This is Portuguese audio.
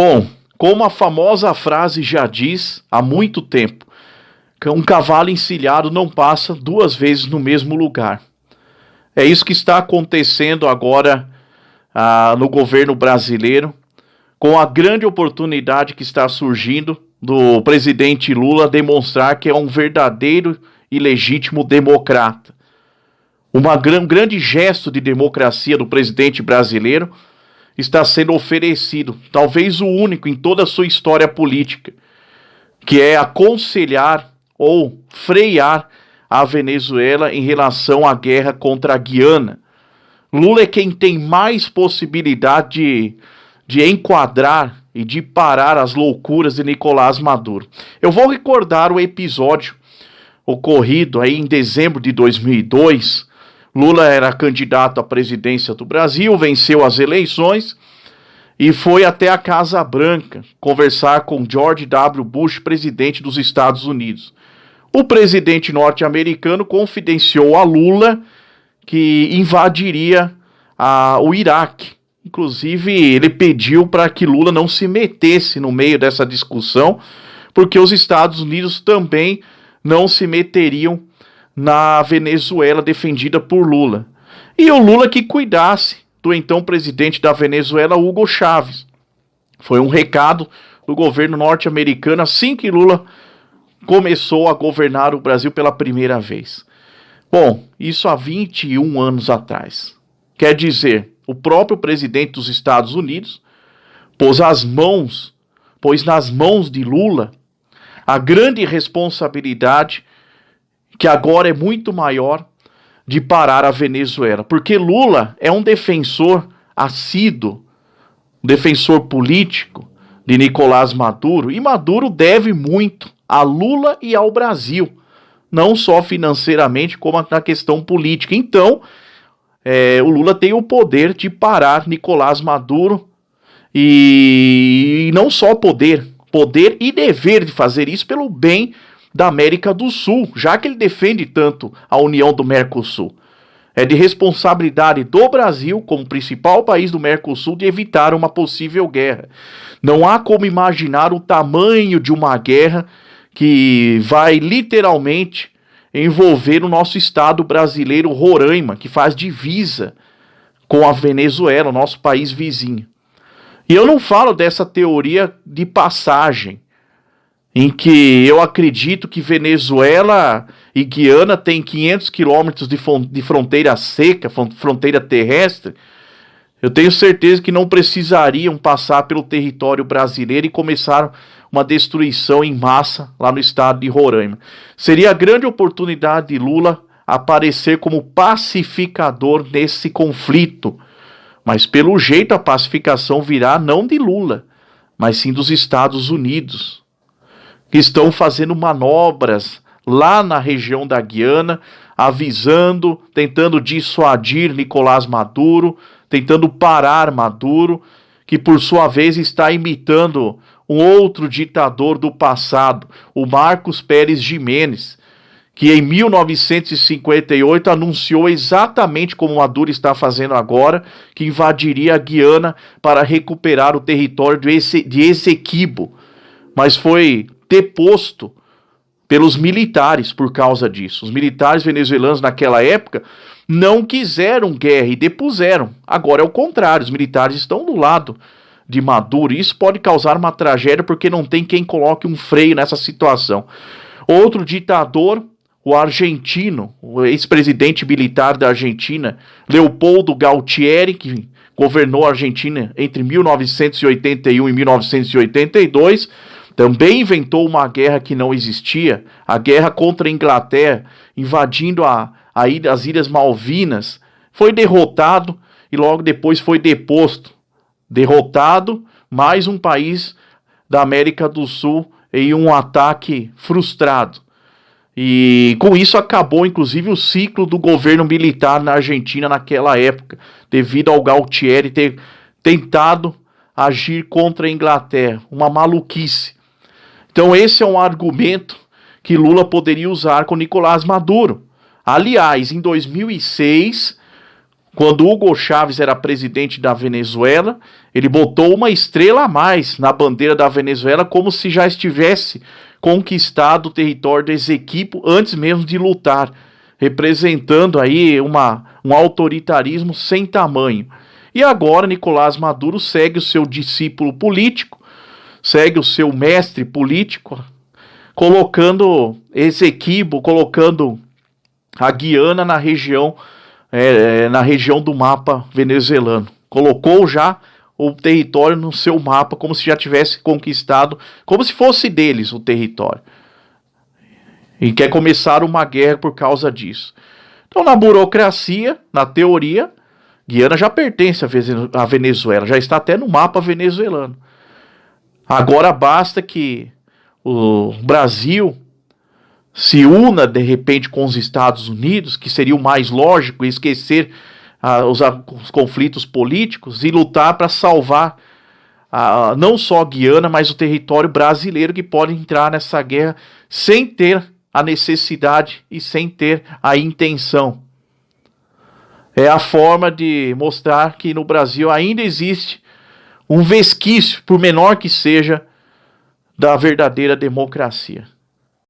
Bom, como a famosa frase já diz há muito tempo, que um cavalo encilhado não passa duas vezes no mesmo lugar. É isso que está acontecendo agora no governo brasileiro, com a grande oportunidade que está surgindo do presidente Lula demonstrar que é um verdadeiro e legítimo democrata. Um grande gesto de democracia do presidente brasileiro está sendo oferecido, talvez o único em toda a sua história política, que é aconselhar ou frear a Venezuela em relação à guerra contra a Guiana. Lula é quem tem mais possibilidade de enquadrar e de parar as loucuras de Nicolás Maduro. Eu vou recordar o episódio ocorrido aí em dezembro de 2002. Lula era candidato à presidência do Brasil, venceu as eleições e foi até a Casa Branca conversar com George W. Bush, presidente dos Estados Unidos. O presidente norte-americano confidenciou a Lula que invadiria o Iraque. Inclusive, ele pediu para que Lula não se metesse no meio dessa discussão, porque os Estados Unidos também não se meteriam na Venezuela defendida por Lula. E o Lula que cuidasse do então presidente da Venezuela, Hugo Chávez. Foi um recado do governo norte-americano assim que Lula começou a governar o Brasil pela primeira vez. Bom, isso há 21 anos atrás. Quer dizer, o próprio presidente dos Estados Unidos pôs nas mãos de Lula a grande responsabilidade, que agora é muito maior, de parar a Venezuela. Porque Lula é um defensor assíduo, um defensor político de Nicolás Maduro, e Maduro deve muito a Lula e ao Brasil, não só financeiramente, como na questão política. Então, o Lula tem o poder de parar Nicolás Maduro, e não só poder e dever de fazer isso pelo bem da América do Sul, já que ele defende tanto a união do Mercosul. É de responsabilidade do Brasil, como principal país do Mercosul, de evitar uma possível guerra. Não há como imaginar o tamanho de uma guerra que vai literalmente envolver o nosso estado brasileiro, Roraima, que faz divisa com a Venezuela, o nosso país vizinho. E eu não falo dessa teoria de passagem, em que eu acredito que Venezuela e Guiana têm 500 quilômetros de fronteira seca, fronteira terrestre. Eu tenho certeza que não precisariam passar pelo território brasileiro e começar uma destruição em massa lá no estado de Roraima. Seria a grande oportunidade de Lula aparecer como pacificador desse conflito. Mas pelo jeito a pacificação virá não de Lula, mas sim dos Estados Unidos, que estão fazendo manobras lá na região da Guiana, avisando, tentando dissuadir Nicolás Maduro, tentando parar Maduro, que por sua vez está imitando um outro ditador do passado, o Marcos Pérez Jiménez, que em 1958 anunciou exatamente como Maduro está fazendo agora, que invadiria a Guiana para recuperar o território de Essequibo, mas foi deposto pelos militares por causa disso. Os militares venezuelanos naquela época não quiseram guerra e depuseram. Agora é o contrário, os militares estão do lado de Maduro, e isso pode causar uma tragédia porque não tem quem coloque um freio nessa situação. Outro ditador, o argentino, o ex-presidente militar da Argentina, Leopoldo Galtieri, que governou a Argentina entre 1981 e 1982, também inventou uma guerra que não existia, a guerra contra a Inglaterra, invadindo as Ilhas Malvinas. Foi derrotado e logo depois foi deposto. Derrotado, mais um país da América do Sul em um ataque frustrado. E com isso acabou, inclusive, o ciclo do governo militar na Argentina naquela época, devido ao Galtieri ter tentado agir contra a Inglaterra. Uma maluquice. Então esse é um argumento que Lula poderia usar com Nicolás Maduro. Aliás, em 2006, Quando Hugo Chávez era presidente da Venezuela, ele botou uma estrela a mais na bandeira da Venezuela, como se já estivesse conquistado o território do Esequibo antes mesmo de lutar, representando aí um autoritarismo sem tamanho. E agora Nicolás Maduro segue o seu discípulo político, segue o seu mestre político, colocando Esequibo, colocando a Guiana na região do mapa venezuelano. Colocou já o território no seu mapa como se já tivesse conquistado, como se fosse deles o território. E quer começar uma guerra por causa disso. Então, na burocracia, na teoria, Guiana já pertence à Venezuela, já está até no mapa venezuelano. Agora basta que o Brasil se una de repente com os Estados Unidos, que seria o mais lógico, e esquecer os conflitos políticos e lutar para salvar não só a Guiana, mas o território brasileiro, que pode entrar nessa guerra sem ter a necessidade e sem ter a intenção. É a forma de mostrar que no Brasil ainda existe um vesquício, por menor que seja, da verdadeira democracia.